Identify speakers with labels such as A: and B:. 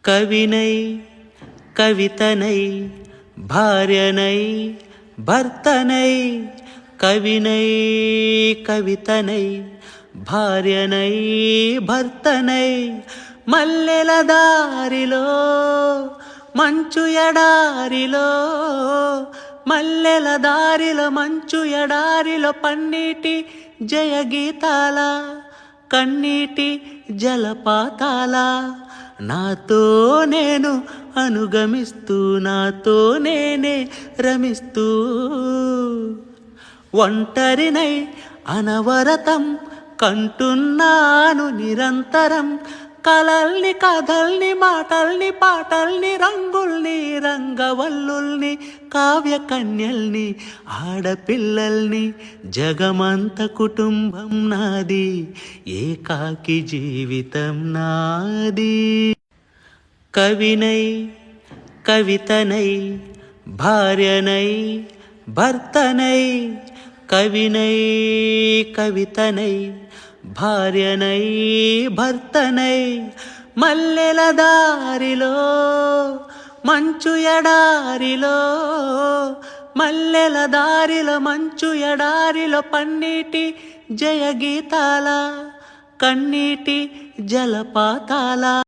A: కవినై కవితనై భార్యనై భర్తనై కవినై కవితనై భార్యనై భర్తనై మల్లెల దారిలో మంచు ఎడారిలో మల్లెల దారిలో మంచు ఎడారిలో పన్నీటి జయగీతాల కన్నీటి జలపాతాల నాతో నేను అనుగమిస్తూ నాతో నేనే రమిస్తూ ఒంటరినై అనవరతం కంటున్నాను నిరంతరం కలల్ని కథల్ని మాటల్ని పాటల్ని రంగుల్ని రంగవల్లుల్ని కావ్య కన్యల్ని ఆడపిల్లల్ని జగమంత కుటుంబం నాది ఏకాకి జీవితం నాది కవినై కవితనై భార్యనై భర్తనై కవినై కవితనై భార్యనై భర్తనై మల్లెల దారిలో మంచు ఎడారిలో మల్లెల దారిలో మంచు ఎడారిలో పన్నీటి జయగీతాల కన్నీటి జలపాతాల